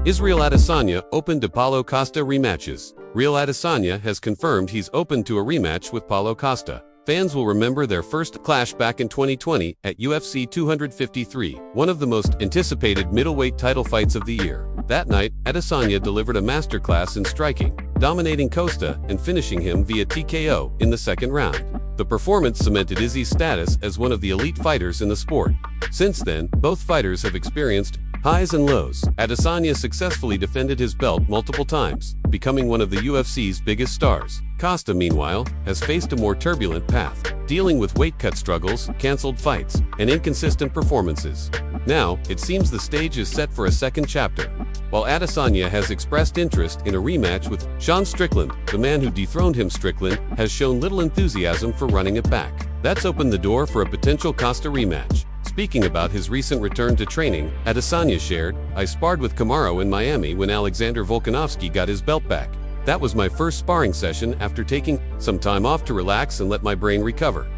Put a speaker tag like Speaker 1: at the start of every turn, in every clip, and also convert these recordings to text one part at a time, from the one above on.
Speaker 1: Israel Adesanya open to Paulo Costa rematches. Real Adesanya has confirmed he's open to a rematch with Paulo Costa. Fans will remember their first clash back in 2020 at UFC 253, one of the most anticipated middleweight title fights of the year. That night, Adesanya delivered a masterclass in striking, dominating Costa and finishing him via TKO in the second round. The performance cemented Izzy's status as one of the elite fighters in the sport. Since then, both fighters have experienced highs and lows. Adesanya successfully defended his belt multiple times, becoming one of the UFC's biggest stars. Costa, meanwhile, has faced a more turbulent path, dealing with weight cut struggles, cancelled fights, and inconsistent performances. Now, it seems the stage is set for a second chapter. While Adesanya has expressed interest in a rematch with Sean Strickland, the man who dethroned him, Strickland, has shown little enthusiasm for running it back. That's opened the door for a potential Costa rematch. Speaking about his recent return to training, Adesanya shared, "I sparred with Kamaru in Miami when Alexander Volkanovski got his belt back. That was my first sparring session after taking some time off to relax and let my brain recover.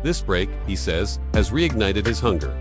Speaker 1: This break," he says, "has reignited his hunger.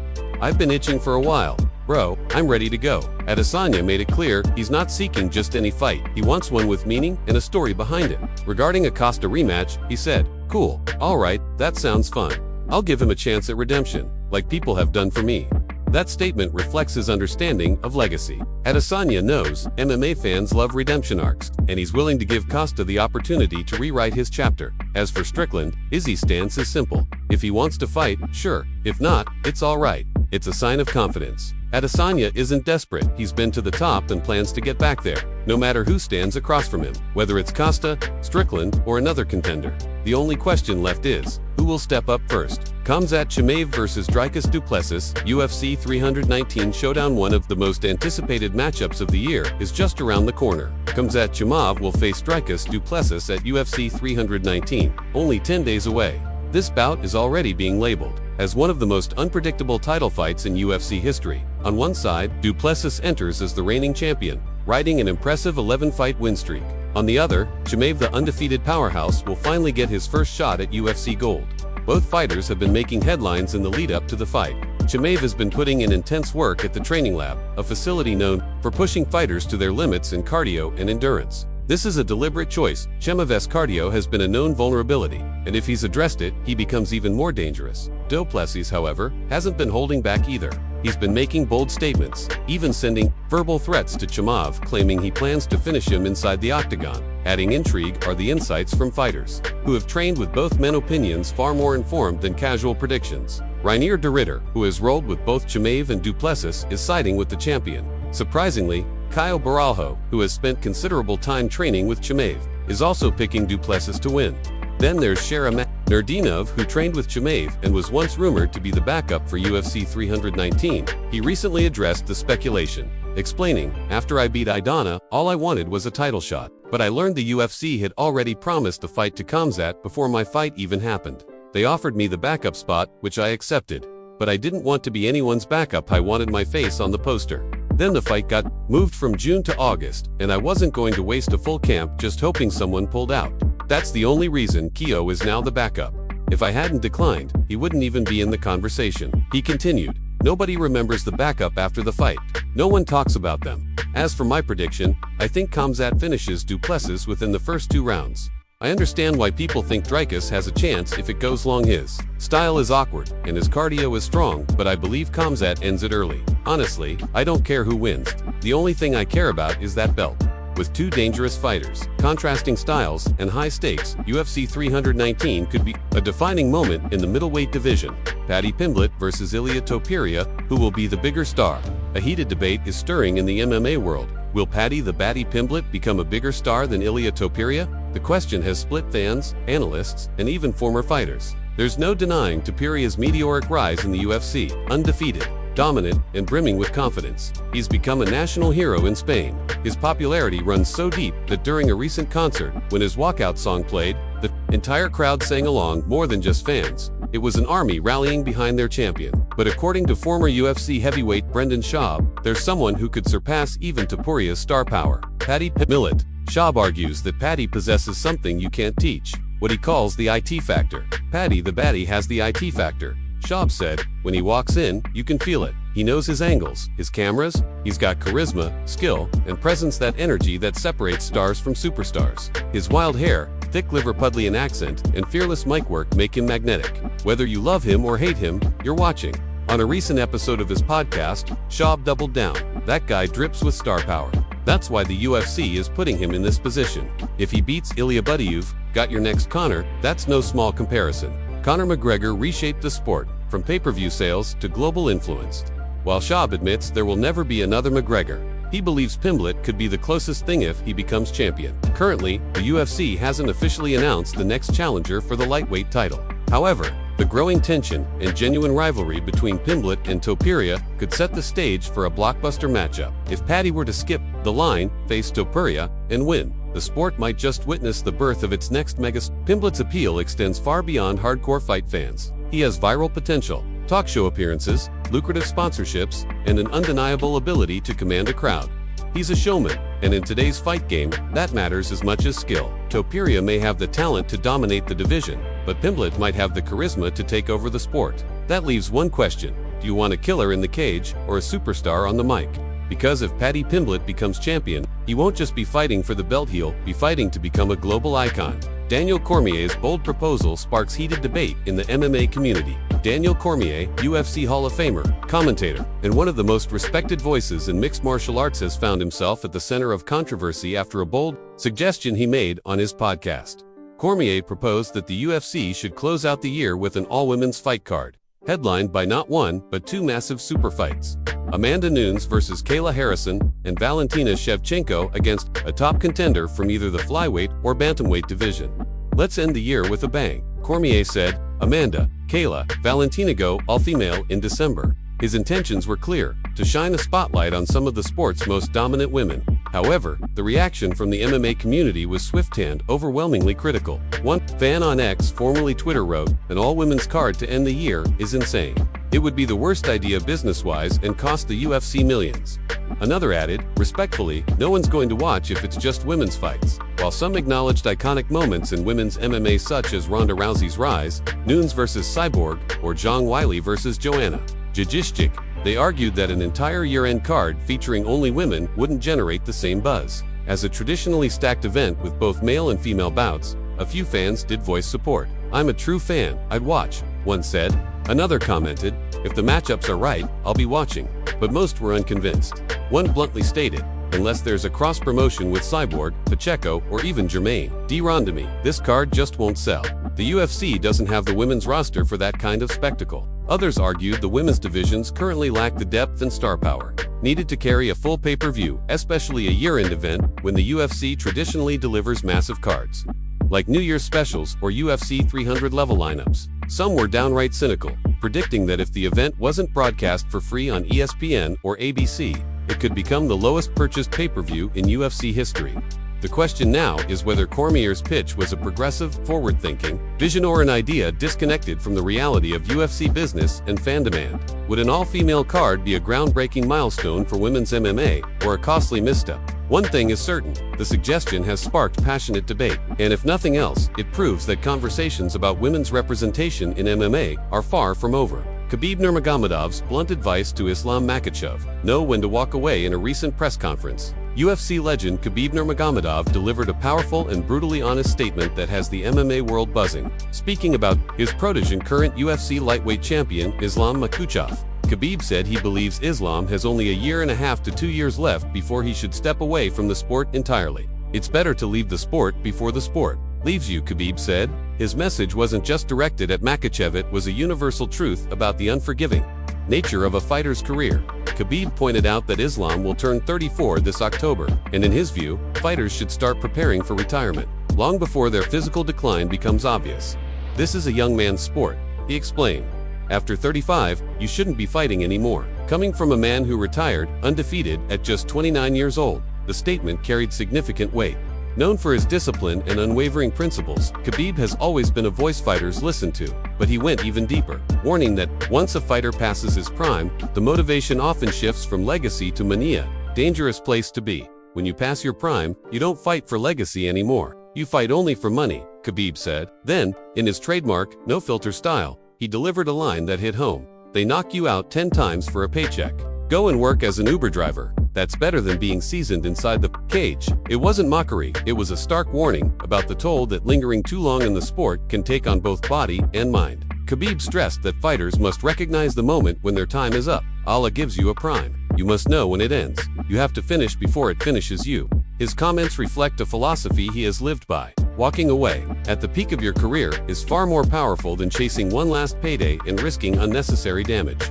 Speaker 1: I've been itching for a while. Bro, I'm ready to go." Adesanya made it clear he's not seeking just any fight. He wants one with meaning and a story behind it. Regarding a Costa rematch, he said, "Cool, alright, that sounds fun. I'll give him a chance at redemption, like people have done for me." That statement reflects his understanding of legacy. Adesanya knows MMA fans love redemption arcs, and he's willing to give Costa the opportunity to rewrite his chapter. As for Strickland, Izzy's stance is simple. If he wants to fight, sure. If not, it's alright. It's a sign of confidence. Adesanya isn't desperate. He's been to the top and plans to get back there, no matter who stands across from him, whether it's Costa, Strickland, or another contender. The only question left is, who will step up first? Kamzat Chimov vs Drikus Duplexus, UFC 319 showdown. One of the most anticipated matchups of the year is just around the corner. Kamzat Chimov will face Drikus Duplexus at UFC 319, only 10 days away. This bout is already being labeled as one of the most unpredictable title fights in UFC history. On one side, Duplexus enters as the reigning champion, riding an impressive 11-fight win streak. On the other, Chimov, the undefeated powerhouse, will finally get his first shot at UFC gold. Both fighters have been making headlines in the lead-up to the fight. Chimov has been putting in intense work at the training lab, a facility known for pushing fighters to their limits in cardio and endurance. This is a deliberate choice. Chimov's cardio has been a known vulnerability, and if he's addressed it, he becomes even more dangerous. Duplexus, however, hasn't been holding back either. He's been making bold statements, even sending verbal threats to Chimov, claiming he plans to finish him inside the octagon. Adding intrigue are the insights from fighters who have trained with both men, opinions far more informed than casual predictions. Rainier de Ritter, who has rolled with both Chimov and Duplexus, is siding with the champion. Surprisingly, Caio Borralho, who has spent considerable time training with Chimov, is also picking Duplexus to win. Then there's Sharam Nurdinov, who trained with Chimov and was once rumored to be the backup for UFC 319. He recently addressed the speculation, explaining, "After I beat Aidana, all I wanted was a title shot. But I learned the UFC had already promised the fight to Kamzat before my fight even happened. They offered me the backup spot, which I accepted. But I didn't want to be anyone's backup. I wanted my face on the poster. Then the fight got moved from June to August, and I wasn't going to waste a full camp just hoping someone pulled out. That's the only reason Keo is now the backup. If I hadn't declined, he wouldn't even be in the conversation." He continued, "Nobody remembers the backup after the fight. No one talks about them. As for my prediction, I think Kamzat finishes Duplexus within the first 2 rounds. I understand why people think Drikus has a chance if it goes long. His style is awkward, and his cardio is strong, but I believe Kamzat ends it early. Honestly, I don't care who wins. The only thing I care about is that belt." With 2 dangerous fighters, contrasting styles, and high stakes, UFC 319 could be a defining moment in the middleweight division. Paddy Pimblett vs Ilia Topuria, who will be the bigger star? A heated debate is stirring in the MMA world. Will Paddy Pimblett become a bigger star than Ilia Topuria? The question has split fans, analysts, and even former fighters. There's no denying Topuria's meteoric rise in the UFC, undefeated, dominant, and brimming with confidence. He's become a national hero in Spain. His popularity runs so deep that during a recent concert, when his walkout song played, the entire crowd sang along. More than just fans, it was an army rallying behind their champion. But according to former UFC heavyweight Brendan Schaub, there's someone who could surpass even Topuria's star power: Paddy Pimblett. Schaub argues that Paddy possesses something you can't teach, what he calls the IT factor. Paddy the Baddy has the IT factor. Schaub said, "When he walks in, you can feel it. He knows his angles, his cameras. He's got charisma, skill, and presence, that energy that separates stars from superstars. His wild hair, thick Liverpudlian accent, and fearless mic work make him magnetic. Whether you love him or hate him, you're watching. On a recent episode of his podcast, Schaub doubled down. That guy drips with star power. That's why the UFC is putting him in this position. If he beats Ilia Topuria, got your next Conor, that's no small comparison. Conor McGregor reshaped the sport, from pay-per-view sales to global influence. While Schaub admits there will never be another McGregor, he believes Pimpblelet could be the closest thing if he becomes champion. Currently, the UFC hasn't officially announced the next challenger for the lightweight title. However, the growing tension and genuine rivalry between Pimpblelet and Topiria could set the stage for a blockbuster matchup. If Paddy were to skip the line, face Topuria, and win, the sport might just witness the birth of its next megastar. Pimpblet's appeal extends far beyond hardcore fight fans. He has viral potential, talk show appearances, lucrative sponsorships, and an undeniable ability to command a crowd. He's a showman, and in today's fight game, that matters as much as skill. Topiria may have the talent to dominate the division, but Pimpblelet might have the charisma to take over the sport. That leaves one question: do you want a killer in the cage or a superstar on the mic? Because if Paddy Pimblett becomes champion, he won't just be fighting for the belt, he'll be fighting to become a global icon. Daniel Cormier's bold proposal sparks heated debate in the MMA community. Daniel Cormier, UFC Hall of Famer, commentator, and one of the most respected voices in mixed martial arts, has found himself at the center of controversy after a bold suggestion he made on his podcast. Cormier proposed that the UFC should close out the year with an all-women's fight card, headlined by not one, but two massive super fights: Amanda Nunes versus Kayla Harrison, and Valentina Shevchenko against a top contender from either the flyweight or bantamweight division. Let's end the year with a bang, Cormier said. Amanda, Kayla, Valentina go all-female in December. His intentions were clear: to shine a spotlight on some of the sport's most dominant women. However, the reaction from the MMA community was swift and overwhelmingly critical. One fan on X, formerly Twitter, wrote, "An all-women's card to end the year is insane. It would be the worst idea business-wise and cost the UFC millions." Another added, "Respectfully, no one's going to watch if it's just women's fights." While some acknowledged iconic moments in women's MMA such as Ronda Rousey's rise, Nunes versus Cyborg, or Zhang Weili versus Joanna Jędrzejczyk, they argued that an entire year-end card featuring only women wouldn't generate the same buzz. As a traditionally stacked event with both male and female bouts, a few fans did voice support. "I'm a true fan, I'd watch," one said. Another commented, "If the matchups are right, I'll be watching," but most were unconvinced. One bluntly stated, "Unless there's a cross-promotion with Cyborg, Pacheco, or even Jermaine D. Rondemi, this card just won't sell. The UFC doesn't have the women's roster for that kind of spectacle." Others argued the women's divisions currently lack the depth and star power needed to carry a full pay-per-view, especially a year-end event when the UFC traditionally delivers massive cards, like New Year's specials or UFC 300-level lineups. Some were downright cynical, predicting that if the event wasn't broadcast for free on ESPN or ABC, it could become the lowest purchased pay-per-view in UFC history. The question now is whether Cormier's pitch was a progressive, forward-thinking vision or an idea disconnected from the reality of UFC business and fan demand. Would an all-female card be a groundbreaking milestone for women's MMA, or a costly misstep? One thing is certain: the suggestion has sparked passionate debate, and if nothing else, it proves that conversations about women's representation in MMA are far from over. Kabib Nurmagomedov's blunt advice to Islam Makhachev: know when to walk away. In a recent press conference, UFC legend Khabib Nurmagomedov delivered a powerful and brutally honest statement that has the MMA world buzzing. Speaking about his protege and current UFC lightweight champion, Islam Makhachev, Khabib said he believes Islam has only a year and a half to 2 years left before he should step away from the sport entirely. "It's better to leave the sport before the sport leaves you," Khabib said. His message wasn't just directed at Makhachev, it was a universal truth about the unforgiving nature of a fighter's career. Khabib pointed out that Islam will turn 34 this October, and in his view, fighters should start preparing for retirement long before their physical decline becomes obvious. "This is a young man's sport," he explained. "After 35, you shouldn't be fighting anymore." Coming from a man who retired, undefeated, at just 29 years old, the statement carried significant weight. Known for his discipline and unwavering principles, Khabib has always been a voice fighters listen to, but he went even deeper, warning that once a fighter passes his prime, the motivation often shifts from legacy to mania. Dangerous place to be. When you pass your prime, you don't fight for legacy anymore. You fight only for money, Khabib said. Then, in his trademark, no-filter style, he delivered a line that hit home. they knock you out 10 times for a paycheck. Go and work as an Uber driver. That's better than being seasoned inside the cage. It wasn't mockery, it was a stark warning about the toll that lingering too long in the sport can take on both body and mind. Khabib stressed that fighters must recognize the moment when their time is up. Allah gives you a prime. You must know when it ends. You have to finish before it finishes you. His comments reflect a philosophy he has lived by. Walking away at the peak of your career is far more powerful than chasing one last payday and risking unnecessary damage.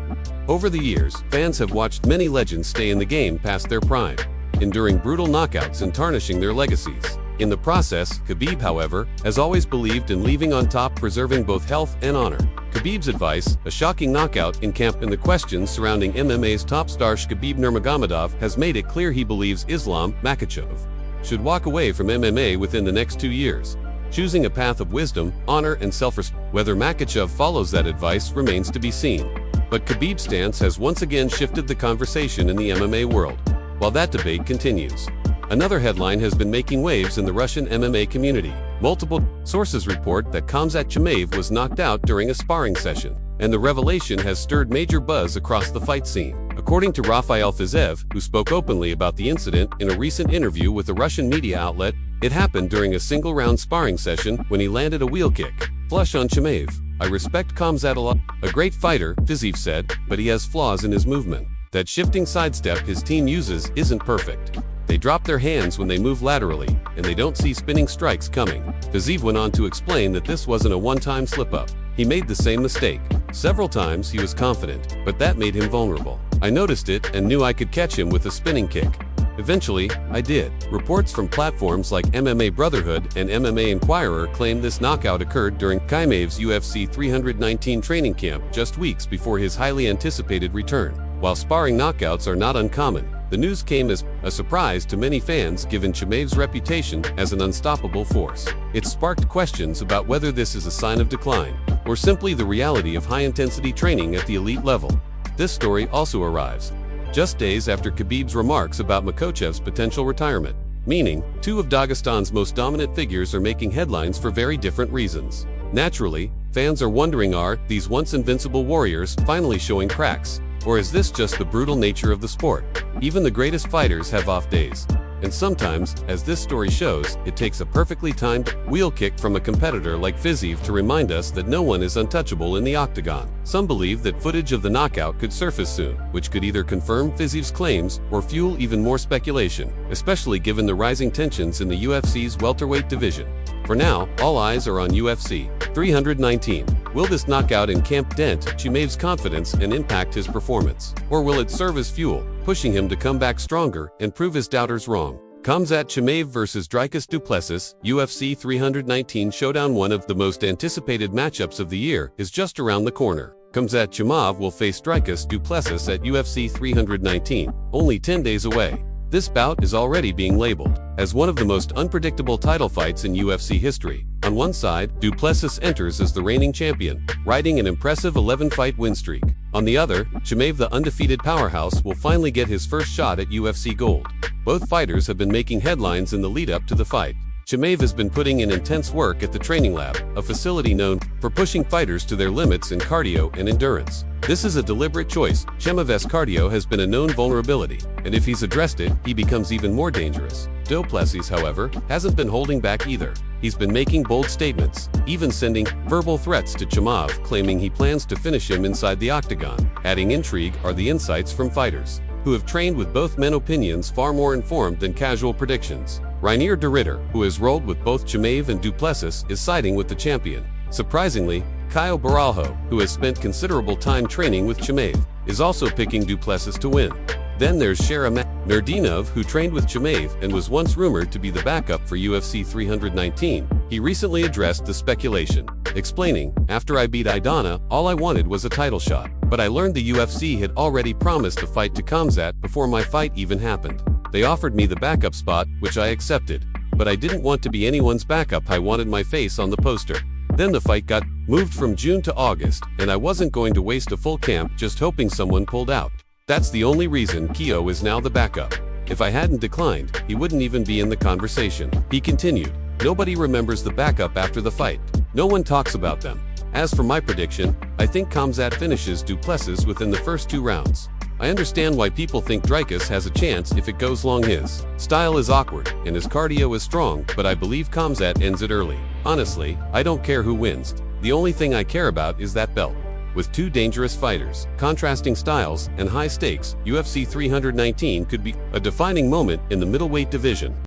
Speaker 1: Over the years, fans have watched many legends stay in the game past their prime, enduring brutal knockouts and tarnishing their legacies. In the process, Khabib, however, has always believed in leaving on top, preserving both health and honor. Khabib's advice, a shocking knockout encamped in the questions surrounding MMA's top star Kabib Nurmagomedov, has made it clear he believes Islam Makhachev should walk away from MMA within the next 2 years, choosing a path of wisdom, honor, and self-respect. Whether Makhachev follows that advice remains to be seen. But Khabib's stance has once again shifted the conversation in the MMA world, while that debate continues. Another headline has been making waves in the Russian MMA community. Multiple sources report that Kamzat Chimov was knocked out during a sparring session, and the revelation has stirred major buzz across the fight scene. According to Rafael Fizev, who spoke openly about the incident in a recent interview with a Russian media outlet, it happened during a single-round sparring session when he landed a wheel kick flush on Chimov. "I respect Kamzat a lot. A great fighter," Fizev said, "but he has flaws in his movement. That shifting sidestep his team uses isn't perfect. They drop their hands when they move laterally, and they don't see spinning strikes coming." Fizev went on to explain that this wasn't a one-time slip-up. He made the same mistake. Several times he was confident, but that made him vulnerable. "I noticed it and knew I could catch him with a spinning kick. Eventually, I did." Reports from platforms like MMA Brotherhood and MMA Inquirer claim this knockout occurred during Chimov's UFC 319 training camp just weeks before his highly anticipated return. While sparring knockouts are not uncommon, the news came as a surprise to many fans given Chimov's reputation as an unstoppable force. It sparked questions about whether this is a sign of decline, or simply the reality of high-intensity training at the elite level. This story also arrives just days after Khabib's remarks about Makuchev's potential retirement, meaning two of Dagestan's most dominant figures are making headlines for very different reasons. Naturally, fans are wondering, are these once invincible warriors finally showing cracks? Or is this just the brutal nature of the sport? Even the greatest fighters have off days. And sometimes, as this story shows, it takes a perfectly timed wheel kick from a competitor like Fizev to remind us that no one is untouchable in the octagon. Some believe that footage of the knockout could surface soon, which could either confirm Fizev's claims or fuel even more speculation, especially given the rising tensions in the UFC's welterweight division. For now, all eyes are on UFC 319. Will this knockout encamp dent Chimov's confidence and impact his performance? Or will it serve as fuel, pushing him to come back stronger and prove his doubters wrong? Kamzat Chimov vs Drikus Duplexus, UFC 319 showdown. One of the most anticipated matchups of the year is just around the corner. Kamzat Chimov will face Drikus Duplexus at UFC 319, only 10 days away. This bout is already being labeled as one of the most unpredictable title fights in UFC history. On one side, Duplexus enters as the reigning champion, riding an impressive 11-fight win streak. On the other, Chimov, the undefeated powerhouse, will finally get his first shot at UFC gold. Both fighters have been making headlines in the lead-up to the fight. Chimov has been putting in intense work at the training lab, a facility known for pushing fighters to their limits in cardio and endurance. This is a deliberate choice. Chimov's cardio has been a known vulnerability, and if he's addressed it, he becomes even more dangerous. Duplexus, however, hasn't been holding back either. He's been making bold statements, even sending verbal threats to Chimov, claiming he plans to finish him inside the octagon. Adding intrigue are the insights from fighters who have trained with both men, opinions far more informed than casual predictions. Rainier de Ritter, who has rolled with both Chimov and Duplexus, is siding with the champion. Surprisingly, Caio Baralho, who has spent considerable time training with Chimov, is also picking Duplexus to win. Then there's Sharam Nurdinov, who trained with Chimov and was once rumored to be the backup for UFC 319. He recently addressed the speculation, explaining, "After I beat Idana, all I wanted was a title shot. But I learned the UFC had already promised a fight to Kamzat before my fight even happened. They offered me the backup spot, which I accepted. But I didn't want to be anyone's backup. I wanted my face on the poster. Then the fight got moved from June to August, and I wasn't going to waste a full camp just hoping someone pulled out. That's the only reason Keo is now the backup. If I hadn't declined, he wouldn't even be in the conversation." He continued, "Nobody remembers the backup after the fight. No one talks about them. As for my prediction, I think Kamzat finishes Duplexus within the first 2 rounds. I understand why people think Drikus has a chance if it goes long. His style is awkward, and his cardio is strong, but I believe Kamzat ends it early. Honestly, I don't care who wins. The only thing I care about is that belt. With 2 dangerous fighters, contrasting styles, and high stakes, UFC 319 could be a defining moment in the middleweight division.